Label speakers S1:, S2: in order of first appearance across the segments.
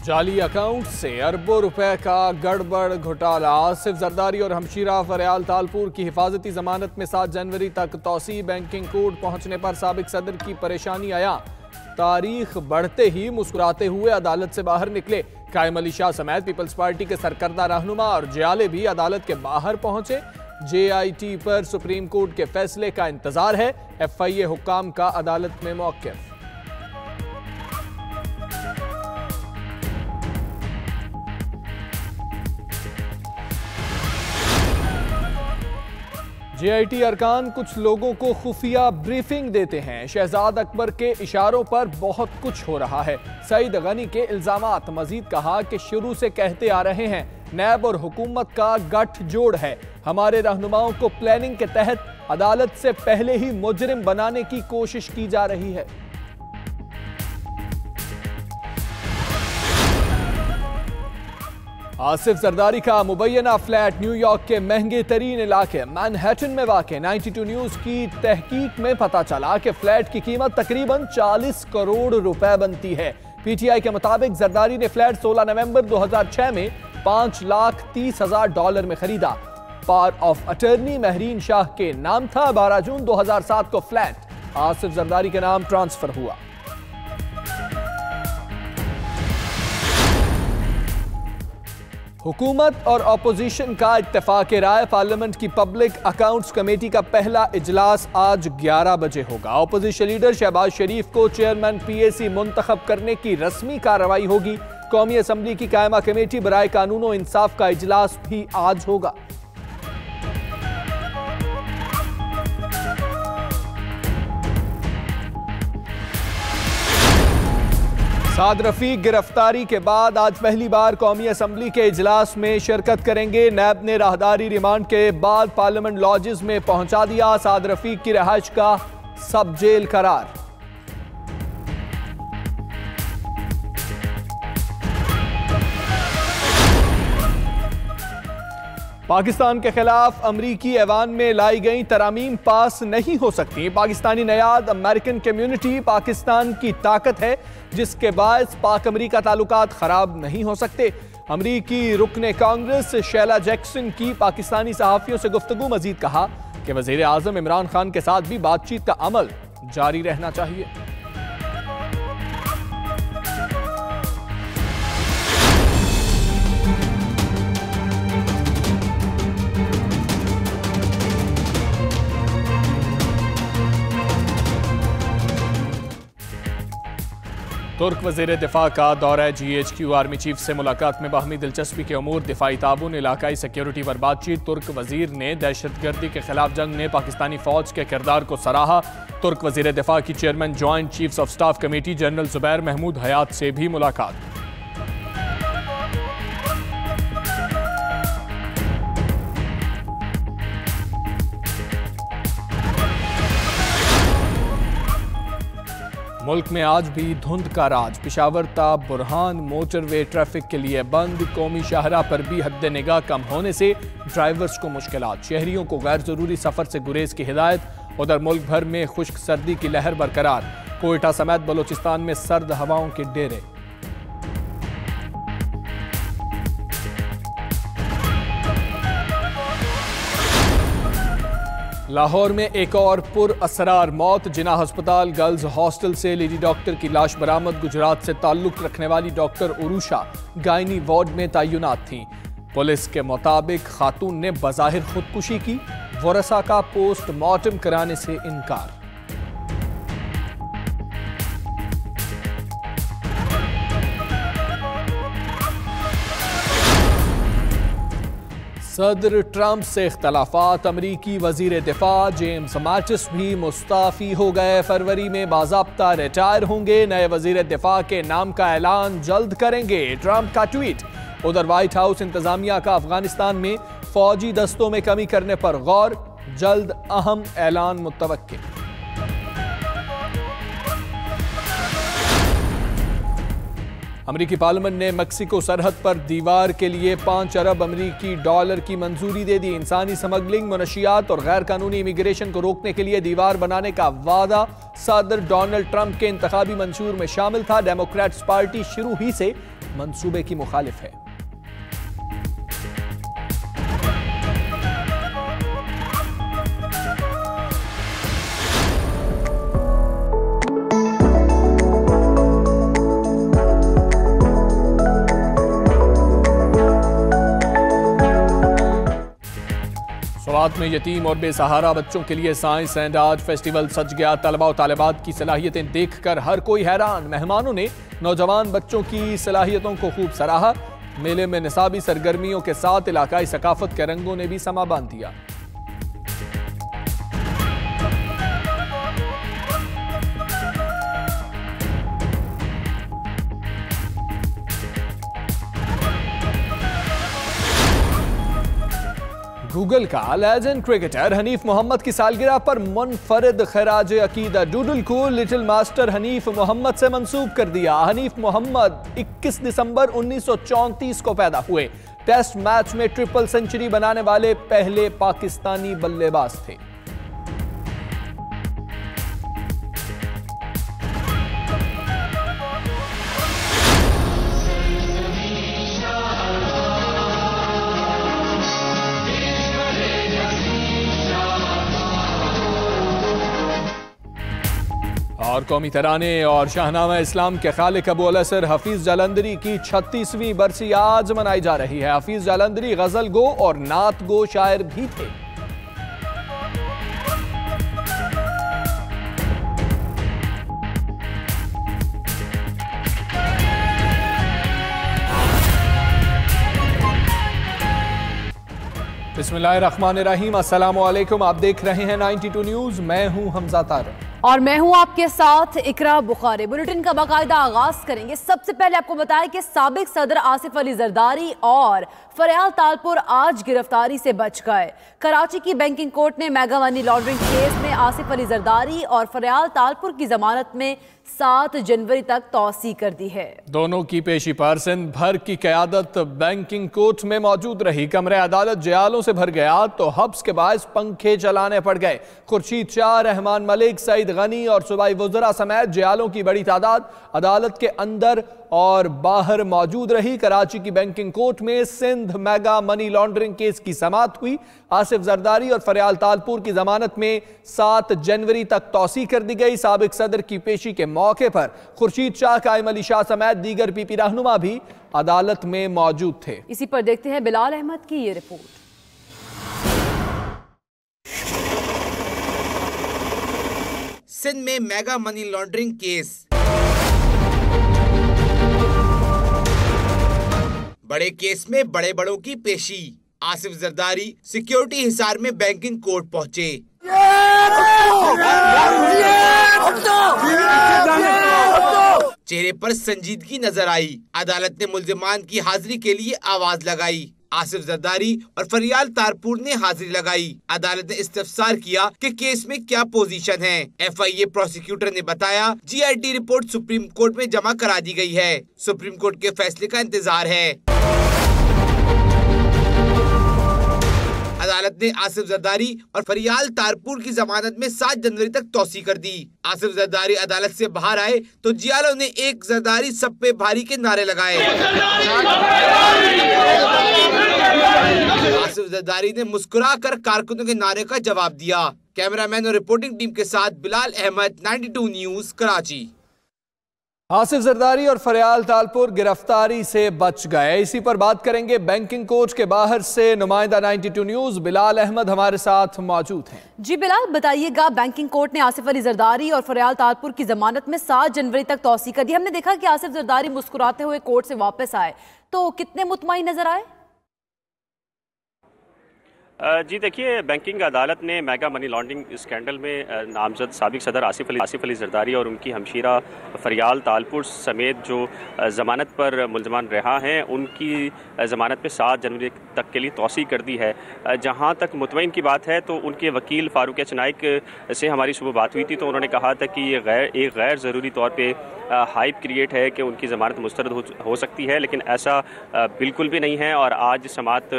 S1: जाली अकाउंट से अरबों रुपए का गड़बड़ घोटाला। आसिफ जरदारी और हमशीरा फरयाल तालपुर की हिफाजती जमानत में 7 जनवरी तक तौसी। बैंकिंग कोड पहुंचने पर साबिक सदर की परेशानी आया। तारीख बढ़ते ही मुस्कुराते हुए अदालत से बाहर निकले। कायम अली शाह समेत पीपल्स पार्टी के सरकर्दा रहनुमा और जियाले भी अदालत के बाहर पहुंचे। JIT पर सुप्रीम कोर्ट के फैसले का इंतजार है। FIA हुक्काम का अदालत में मौक़िफ़। JIT अरकान कुछ लोगों को खुफिया ब्रीफिंग देते हैं। शहजाद अकबर के इशारों पर बहुत कुछ हो रहा है। सईद गनी के इल्जामात। मजीद कहा कि शुरू से कहते आ रहे हैं नैब और हुकूमत का गठजोड़ है। हमारे रहनुमाओं को प्लानिंग के तहत अदालत से पहले ही मुजरिम बनाने की कोशिश की जा रही है। आसिफ जरदारी का मुबैना फ्लैट न्यूयॉर्क के महंगे तरीन इलाके मैनहट्टन में वाक़। 92 न्यूज़ की तहकीक में पता चला कि फ्लैट की कीमत तकरीबन 40 करोड़ रुपए बनती है। PTI के मुताबिक जरदारी ने फ्लैट 16 नवंबर 2006 में $5,30,000 में खरीदा। Power of attorney Mehreen Shah के नाम था। 12 जून 2007 को फ्लैट आसिफ जरदारी के नाम ट्रांसफर हुआ। हुकूमत और अपोजिशन का इत्तेफाक राय। पार्लियामेंट की पब्लिक अकाउंट्स कमेटी का पहला इजलास आज 11 बजे होगा। अपोजिशन लीडर शहबाज शरीफ को चेयरमैन PAC मुंतखब करने की रस्मी कार्रवाई होगी। कौमी असम्बली की कायमा कमेटी बराए कानून और इंसाफ का इजलास भी आज होगा। साद रफीक गिरफ्तारी के बाद आज पहली बार कौमी असम्बली के इजलास में शिरकत करेंगे। नैब ने राहदारी रिमांड के बाद पार्लियामेंट लॉजेस में पहुंचा दिया। साद रफीक की रिहाइश का सब जेल करार। पाकिस्तान के खिलाफ अमरीकी ऐवान में लाई गई तरामीम पास नहीं हो सकती। पाकिस्तानी नयाद अमेरिकन कम्युनिटी पाकिस्तान की ताकत है, जिसके बायस पाक अमरीका ताल्लुकात खराब नहीं हो सकते। अमरीकी रुकने कांग्रेस शैला जैक्सन की पाकिस्तानी सहाफियों से गुफ्तगू। मजीद कहा कि वजीर आजम इमरान खान के साथ भी बातचीत का अमल जारी रहना चाहिए। तुर्क वज़ीर दिफा का दौरा। GHQ आर्मी चीफ से मुलाकात में बाहमी दिलचस्पी के अमूर, दिफाई ताबून, इलाकाई सिक्योरिटी पर बातचीत। तुर्क वज़ीर ने दहशतगर्दी के खिलाफ जंग में पाकिस्तानी फौज के किरदार को सराहा। तुर्क वज़ीर दिफा की chairman joint chiefs of staff committee general Zubair Mahmood Hayat से भी मुलाकात। मुल्क में आज भी धुंध का राज। पेशावर ता बुरहान मोटरवे ट्रैफिक के लिए बंद। कौमी शाहरा पर भी हद निगाह कम होने से ड्राइवर्स को मुश्किलात। शहरियों को गैर जरूरी सफर से गुरेज की हिदायत। उधर मुल्क भर में खुश्क सर्दी की लहर बरकरार। कोयटा समेत बलोचिस्तान में सर्द हवाओं के डेरे। लाहौर में एक और पुर असरार मौत। जिना अस्पताल गर्ल्स हॉस्टल से लेडी डॉक्टर की लाश बरामद। गुजरात से ताल्लुक रखने वाली डॉक्टर उरुषा गायनी वार्ड में तैनात थीं। पुलिस के मुताबिक खातून ने बज़ाहिर खुदकुशी की। वरसा का पोस्टमार्टम कराने से इनकार। सदर ट्रंप से इख्तलाफात। अमरीकी वजीर दिफा जेम्स मैटिस भी मुस्ताफी हो गए। फरवरी में बाज़ाब्ता रिटायर होंगे। नए वजीर दिफा के नाम का ऐलान जल्द करेंगे। ट्रंप का ट्वीट। उधर व्हाइट हाउस इंतजामिया का अफगानिस्तान में फौजी दस्तों में कमी करने पर गौर। जल्द अहम ऐलान मुतवक्किल। अमरीकी पार्लियामेंट ने मेक्सिको सरहद पर दीवार के लिए 5 अरब अमरीकी डॉलर की मंजूरी दे दी। इंसानी स्मगलिंग, मनशियात और गैर कानूनी इमिग्रेशन को रोकने के लिए दीवार बनाने का वादा सदर डोनाल्ड ट्रंप के इंतखाबी मंशूर में शामिल था। डेमोक्रेट्स पार्टी शुरू ही से मंसूबे की मुखालिफ है। स्वात में यतीम और बेसहारा बच्चों के लिए साइंस एंड आर्ट फेस्टिवल सज गया। तलबा और तालिबात की सलाहियतें देखकर हर कोई हैरान। मेहमानों ने नौजवान बच्चों की सलाहियतों को खूब सराहा। मेले में निसाबी सरगर्मियों के साथ इलाकाई सकाफत के रंगों ने भी समा बांध दिया। गूगल का लेजेंड क्रिकेटर हनीफ मोहम्मद की सालगिरह पर मुनफरिद खराज अकीदा डूडल को लिटिल मास्टर हनीफ मोहम्मद से मंसूब कर दिया। हनीफ मोहम्मद 21 दिसंबर 1934 को पैदा हुए। टेस्ट मैच में ट्रिपल सेंचुरी बनाने वाले पहले पाकिस्तानी बल्लेबाज थे। और कौमी तराने और शाहनामा इस्लाम के खालिक अबू अल असर हफीज जालंधरी की 36वीं बरसी आज मनाई जा रही है। हफीज जालंधरी गजल गो और नात गो शायर भी थे। बिस्मिल्लाहिर्रहमानिर्रहीम, अस्सलाम वालेकुम। आप देख रहे हैं 92 न्यूज। मैं हूं हमजा तारक
S2: और मैं हूं आपके साथ इकरा बुखारी। बुलेटिन का बाकायदा आगाज करेंगे। सबसे पहले आपको बताएं कि साबिक सदर आसिफ अली जरदारी और फरियाल तालपुर आज गिरफ्तारी से बच गए। कराची की बैंकिंग कोर्ट ने मेगा मनी लॉन्ड्रिंग केस में आसिफ अली जरदारी और फरियाल तालपुर की जमानत में 7 जनवरी तक तौसी कर दी है। दोनों की पेशी पर सिंध भर की क़यादत बैंकिंग कोर्ट में मौजूद रही। कमरे अदालत जयालों से भर गया तो हब्स के बायस पंखे चलाने पड़ गए। खुर्शीद शाह, रहमान मलिक, सईद गनी और सूबाई वज़रा समेत जयालों की बड़ी तादाद अदालत के अंदर और बाहर मौजूद रही। कराची की बैंकिंग कोर्ट में Sindh mega money laundering case की समाअत हुई। आसिफ जरदारी और फरियाल तालपुर की जमानत में 7 जनवरी तक तौसी कर दी गई। साबिक सदर की पेशी के मौके पर खुर्शीद शाह, कायम अली शाह समेत दीगर पीपी रहनुमा भी अदालत में मौजूद थे। इसी पर देखते हैं बिलाल अहमद की ये रिपोर्ट।
S3: सिंध में मेगा मनी लॉन्ड्रिंग केस। बड़े केस में बड़े बड़ों की पेशी। आसिफ जरदारी सिक्योरिटी हिसार में बैंकिंग कोर्ट पहुंचे। चेहरे पर संजीदगी नजर आई। अदालत ने मुल्जिमान की हाजिरी के लिए आवाज लगाई। आसिफ जरदारी और फरियाल तालपुर ने हाजिरी लगाई। अदालत ने इस्तफसार किया कि केस में क्या पोजीशन है। FIA प्रोसिक्यूटर ने बताया GIT रिपोर्ट सुप्रीम कोर्ट में जमा करा दी गई है। सुप्रीम कोर्ट के फैसले का इंतजार है। अदालत ने आसिफ जरदारी और फरियाल तालपुर की जमानत में 7 जनवरी तक तौसी कर दी। आसिफ जरदारी अदालत से बाहर आए तो जियालों ने एक जरदारी सब पे भारी के नारे लगाए। आसिफ जरदारी ने मुस्कुराकर कारकुनों के नारे का जवाब दिया। कैमरामैन और रिपोर्टिंग टीम के साथ बिलाल अहमद, 92 न्यूज, कराची।
S1: आसिफ जरदारी और फरियाल तालपुर गिरफ्तारी से बच गए। इसी पर बात करेंगे बैंकिंग कोर्ट के बाहर से नुमाइंदा 92 न्यूज बिलाल अहमद हमारे साथ मौजूद हैं।
S2: जी बिलाल, बताइएगा, बैंकिंग कोर्ट ने आसिफ अली जरदारी और फरियाल तालपुर की जमानत में 7 जनवरी तक तौसी कर दी। हमने देखा कि आसिफ जरदारी मुस्कुराते हुए कोर्ट से वापस आए, तो कितने मुतमईन नजर आए?
S4: जी देखिए, बैंकिंग अदालत ने मेगा मनी लॉन्ड्रिंग स्कैंडल में नामजद साबिक सदर आसिफ अली जरदारी और उनकी हमशीरा फरियाल तालपुर समेत जो ज़मानत पर मुल्ज़मान रहा हैं उनकी ज़मानत पे 7 जनवरी तक के लिए तौसी कर दी है। जहाँ तक मुतमईन की बात है तो उनके वकील फ़ारूक एच नाइक से हमारी सुबह बात हुई थी तो उन्होंने कहा था कि ये एक गैर ज़रूरी तौर पर हाइप क्रिएट है कि उनकी ज़मानत मुस्तरद हो सकती है, लेकिन ऐसा बिल्कुल भी नहीं है और आज समाअत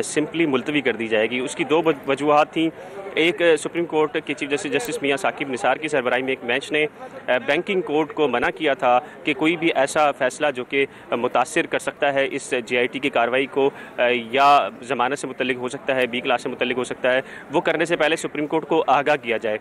S4: सिंपली मुलतवी कर दी जाएगी। जाएगी। उसकी दो वजूहात थी। एक, सुप्रीम कोर्ट के चीफ जस्टिस मियां साकिब निसार की सरबराही में एक बेंच ने बैंकिंग कोड को मना किया था कि कोई भी ऐसा फैसला जो कि मुतासिर कर सकता है इस JIT की कार्रवाई को, या ज़मानत से मुतल्लिक हो सकता है, B क्लास से मुतल्लिक हो सकता है, वो करने से पहले सुप्रीम कोर्ट को आगाह किया जाए।